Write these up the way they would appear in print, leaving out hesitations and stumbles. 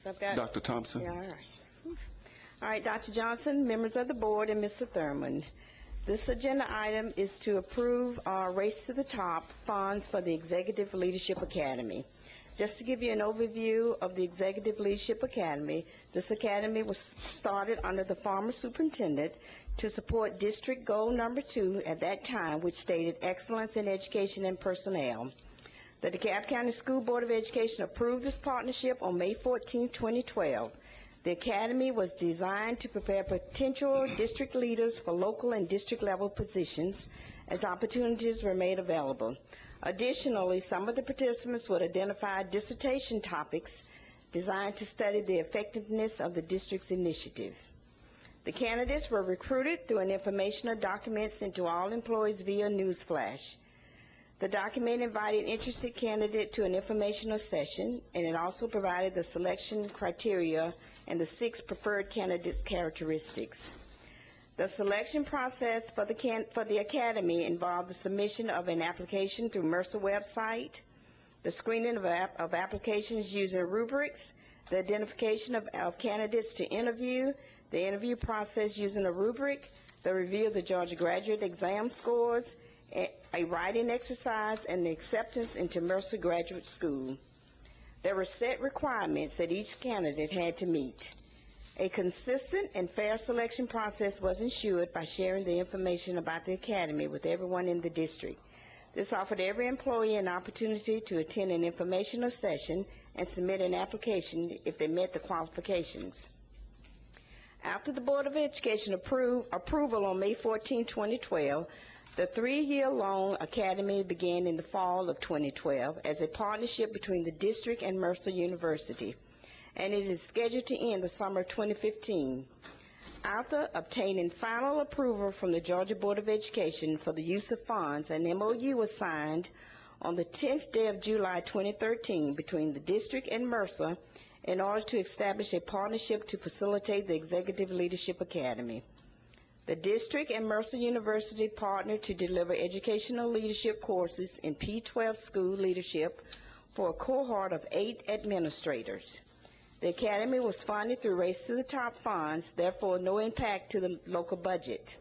So I've got Dr. Thompson. Yeah, all right. All right, Dr. Johnson, members of the board, and Mr. Thurmond. This agenda item is to approve our Race to the Top funds for the Executive Leadership Academy. Just to give you an overview of the Executive Leadership Academy, this academy was started under the former superintendent to support District Goal Number 2 at that time, which stated excellence in education and personnel. The DeKalb County School Board of Education approved this partnership on May 14, 2012. The academy was designed to prepare potential district leaders for local and district level positions as opportunities were made available. Additionally, some of the participants would identify dissertation topics designed to study the effectiveness of the district's initiative. The candidates were recruited through an informational document sent to all employees via newsflash. The document invited interested candidates to an informational session, and it also provided the selection criteria and the 6 preferred candidates' characteristics. The selection process for the academy involved the submission of an application through Mercer website, the screening of applications using rubrics, the identification of candidates to interview, the interview process using a rubric, the review of the Georgia graduate exam scores, a writing exercise, and the acceptance into Mercer Graduate School. There were set requirements that each candidate had to meet. A consistent and fair selection process was ensured by sharing the information about the academy with everyone in the district. This offered every employee an opportunity to attend an informational session and submit an application if they met the qualifications. After the Board of Education approval on May 14, 2012, the 3-year-long academy began in the fall of 2012 as a partnership between the district and Mercer University, and it is scheduled to end the summer of 2015. After obtaining final approval from the Georgia Board of Education for the use of funds, an MOU was signed on the 10th day of July 2013 between the district and Mercer in order to establish a partnership to facilitate the Executive Leadership Academy. The district and Mercer University partnered to deliver educational leadership courses in P-12 school leadership for a cohort of 8 administrators. The academy was funded through Race to the Top funds, therefore no impact to the local budget.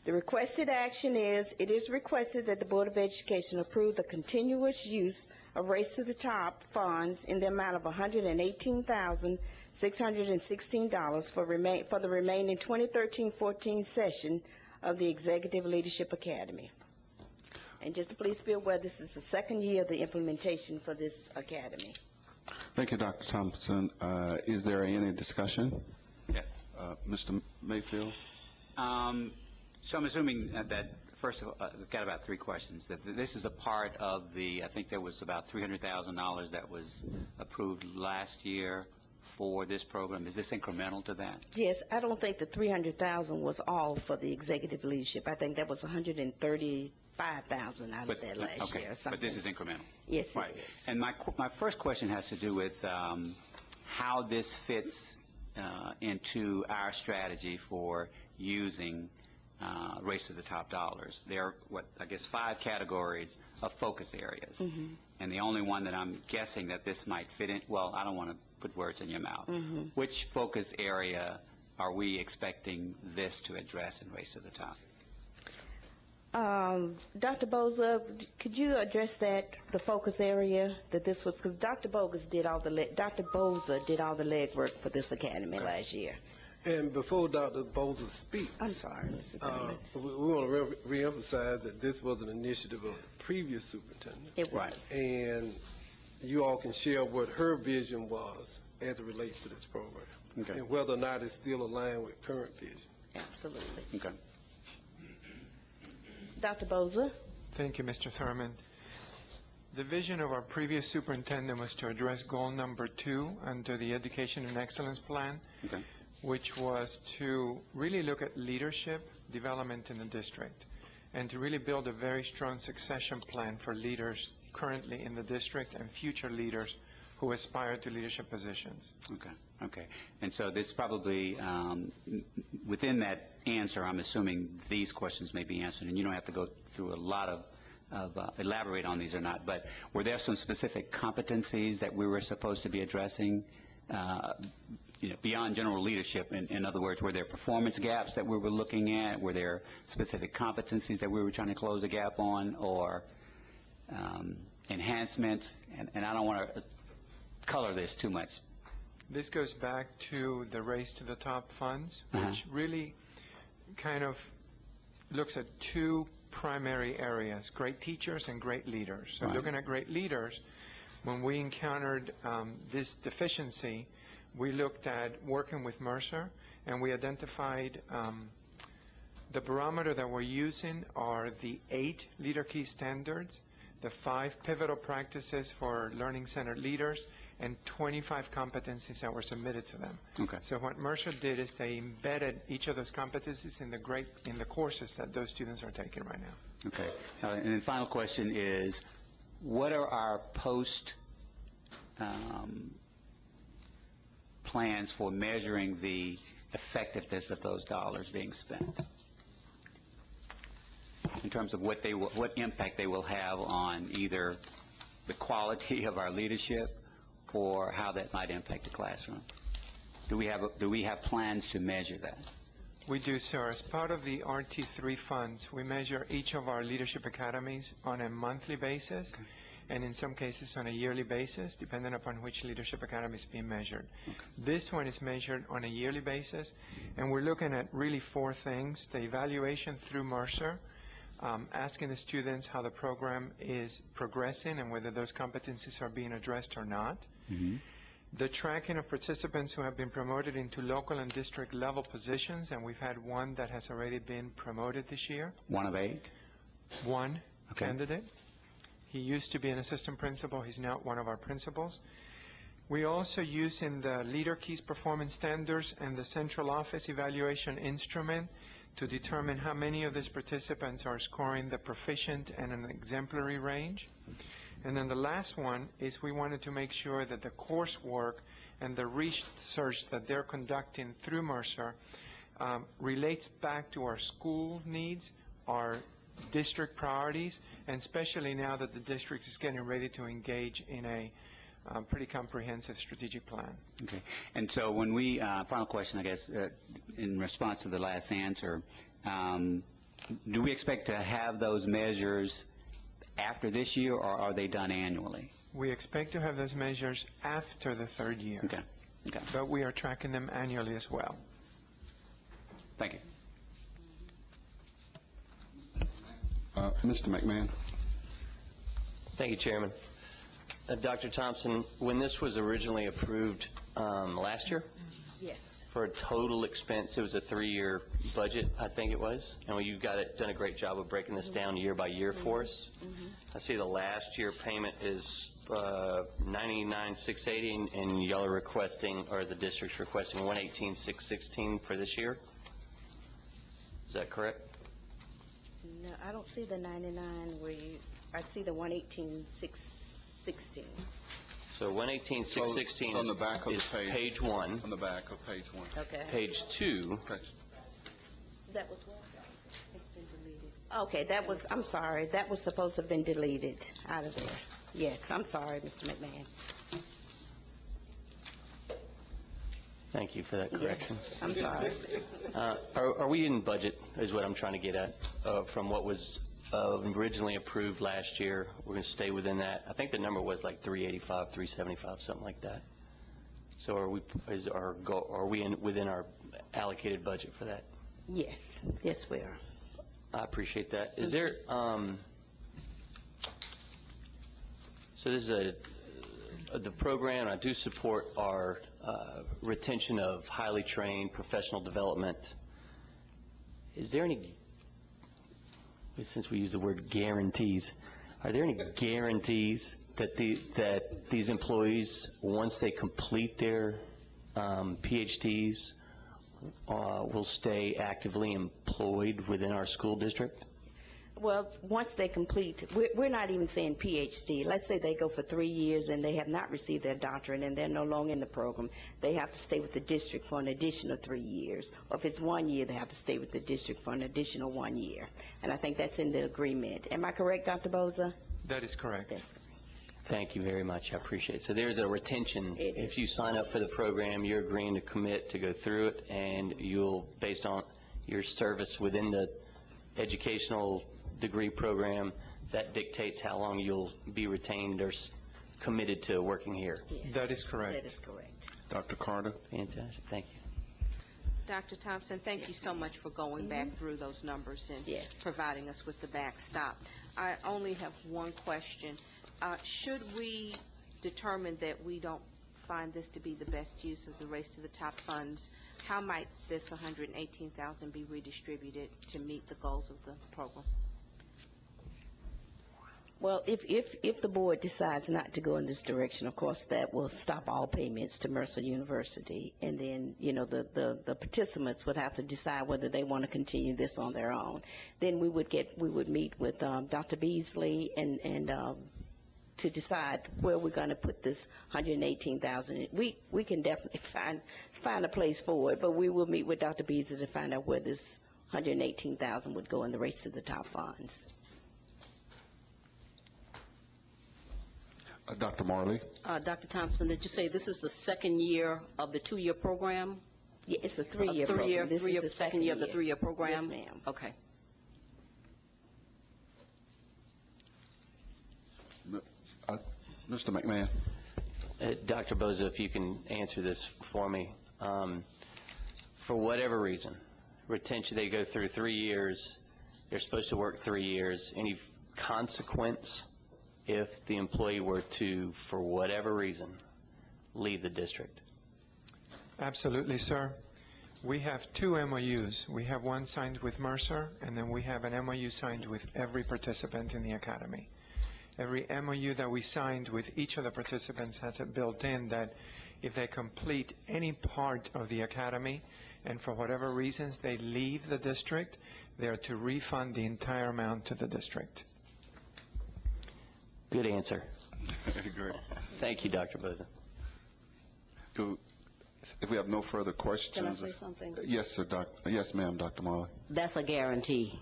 The requested action is, it is requested that the Board of Education approve the continuous use of Race to the Top funds in the amount of $118,616 for the remaining 2013-14 session of the Executive Leadership Academy. And just please be aware, this is the 2nd year of the implementation for this academy. Thank you, Dr. Thompson. Is there any discussion? Yes. Mr. Mayfield? So I'm assuming that first of all, we've got about 3 questions. That this is a part of the, I think there was about $300,000 that was approved last year for this program. Is this incremental to that? Yes, I don't think the $300,000 was all for the executive leadership. I think that was $135,000 out of that last year or something. But this is incremental. Yes, right. It is. And my first question has to do with how this fits into our strategy for using Race to the Top dollars. There are, 5 categories of focus areas. Mm-hmm. And the only one that I'm guessing that this might fit in, well, I don't want to put words in your mouth. Mm-hmm. Which focus area are we expecting this to address in Race to the Top? Dr. Boza, could you address that, the focus area that this was, because Dr. Boza did all the legwork for this academy last year. And before Dr. Boza speaks, I'm sorry, Mr. Thurmond. We want to reemphasize that this was an initiative of the previous superintendent. It was. And you all can share what her vision was as it relates to this program, and whether or not it's still aligned with current vision. Absolutely. Okay. Dr. Boza. Thank you, Mr. Thurmond. The vision of our previous superintendent was to address goal number 2 under the Education and Excellence Plan, which was to really look at leadership development in the district and to really build a very strong succession plan for leaders currently in the district and future leaders who aspire to leadership positions. Okay. And so this probably, within that answer, I'm assuming these questions may be answered, and you don't have to go through a lot of elaborate on these or not, but were there some specific competencies that we were supposed to be addressing beyond general leadership? In other words, were there performance gaps that we were looking at? Were there specific competencies that we were trying to close a gap on, or enhancements? And I don't want to color this too much. This goes back to the Race to the Top funds, which really kind of looks at two primary areas, great teachers and great leaders. So looking at great leaders, when we encountered this deficiency, we looked at working with Mercer, and we identified the barometer that we're using are the 8 leader key standards, the 5 pivotal practices for learning-centered leaders, and 25 competencies that were submitted to them. Okay. So what Mercer did is they embedded each of those competencies in the courses that those students are taking right now. Okay. And then final question is, what are our post plans for measuring the effectiveness of those dollars being spent, in terms of what impact they will have on either the quality of our leadership or how that might impact the classroom? Do we have plans to measure that? We do, sir. As part of the RT3 funds, we measure each of our leadership academies on a monthly basis, and in some cases on a yearly basis, depending upon which leadership academy is being measured. This one is measured on a yearly basis, and we're looking at really 4 things: the evaluation through Mercer, asking the students how the program is progressing and whether those competencies are being addressed or not. The tracking of participants who have been promoted into local and district level positions, and we've had one that has already been promoted this year. 1 of 8? One candidate. He used to be an assistant principal. He's now one of our principals. We also use in the Leader Keys performance standards and the central office evaluation instrument to determine how many of these participants are scoring the proficient and an exemplary range. And then the last one is we wanted to make sure that the coursework and the research that they're conducting through Mercer relates back to our school needs, our district priorities, and especially now that the district is getting ready to engage in a pretty comprehensive strategic plan. Okay. And so when we, final question, I guess, in response to the last answer, do we expect to have those measures after this year, or are they done annually? We expect to have those measures after the 3rd year. Okay. Okay. But we are tracking them annually as well. Thank you. Mr. McMahon. Thank you, Chairman. Dr. Thompson, when this was originally approved last year, Yes. for a total expense, it was a 3-year budget, I think it was, and you've done a great job of breaking this down year by year for us. I see the last year payment is $99,680, and y'all are requesting, or the district's requesting, $118,616 for this year. Is that correct? No, I don't see the 99 where you, I see the 118,616. So 118,616 on the back of is the page 1. On the back of page 1. Okay. Page 2. That was what? It's been deleted. Okay, that was, I'm sorry, that was supposed to have been deleted out of there. Yes, I'm sorry, Mr. McMahon. Thank you for that correction. Yes, I'm sorry. Are we in budget, is what I'm trying to get at, from what was originally approved last year? We're going to stay within that. I think the number was like 385, 375, something like that. So are we within our allocated budget for that? Yes, yes we are. I appreciate that. Is there, so this is the program, I do support our retention of highly trained professional development. Is there any, since we use the word guarantees, are there any guarantees that these employees, once they complete their PhDs, will stay actively employed within our school district? Well, once they complete, we're not even saying PhD. Let's say they go for 3 years and they have not received their doctorate and they're no longer in the program. They have to stay with the district for an additional 3 years. Or if it's 1 year, they have to stay with the district for an additional 1 year. And I think that's in the agreement. Am I correct, Dr. Boza? That is correct. Yes. Thank you very much. I appreciate it. So there's a retention. If you sign up for the program, you're agreeing to commit to go through it, and you'll, based on your service within the educational degree program, that dictates how long you'll be retained or committed to working here. Yes. That is correct. That is correct. Dr. Carter? Fantastic. Thank you. Dr. Thompson, thank you so much for going back through those numbers and Yes. providing us with the backstop. I only have one question. Should we determine that we don't find this to be the best use of the Race to the Top funds, how might this $118,000 be redistributed to meet the goals of the program? Well, if the board decides not to go in this direction, of course, that will stop all payments to Mercer University. And then, you know, the participants would have to decide whether they want to continue this on their own. Then we would meet with Dr. Beasley and to decide where we're going to put this $118,000. We can definitely find a place for it, but we will meet with Dr. Beasley to find out where this $118,000 would go in the Race to the Top funds. Dr. Marley? Dr. Thompson, did you say this is the second year of the two-year program? Yeah, it's a three-year program. This is the second year of the three-year program? Yes, ma'am. Okay. Mr. McMahon? Dr. Boza, if you can answer this for me. For whatever reason, retention, they go through 3 years, they're supposed to work 3 years. Any consequence if the employee were to, for whatever reason, leave the district? Absolutely, sir. We have 2 MOUs. We have one signed with Mercer, and then we have an MOU signed with every participant in the academy. Every MOU that we signed with each of the participants has it built in that if they complete any part of the academy and for whatever reasons they leave the district, they are to refund the entire amount to the district. Good answer. Great. Thank you, Dr. Boza. If we have no further questions. Can I say something? Yes, sir. Yes, ma'am, Dr. Marley. That's a guarantee.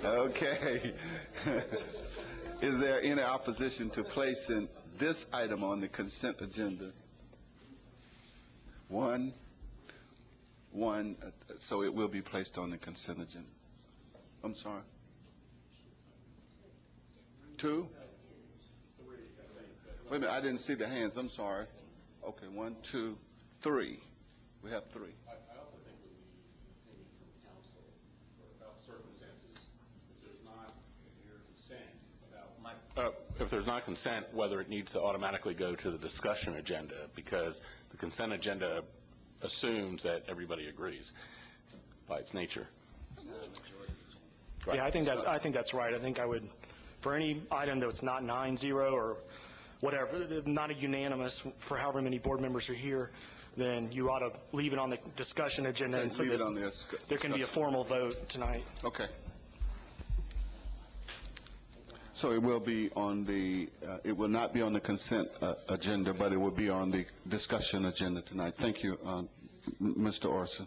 Okay. Is there any opposition to placing this item on the consent agenda? One, so it will be placed on the consent agenda. I'm sorry. 2? Wait a minute, I didn't see the hands. I'm sorry. Okay, 1, 2, 3. We have 3. I also think we need an opinion from council about circumstances if there's not consent about if there's not consent, whether it needs to automatically go to the discussion agenda, because the consent agenda assumes that everybody agrees by its nature. Right. Yeah, I think that's right. I think I would, for any item that's not 9-0 or whatever, not a unanimous for however many board members are here, then you ought to leave it on the discussion agenda, and so that there can be a formal vote tonight. Okay. So it will be on the, it will not be on the consent agenda, but it will be on the discussion agenda tonight. Thank you, Mr. Orson.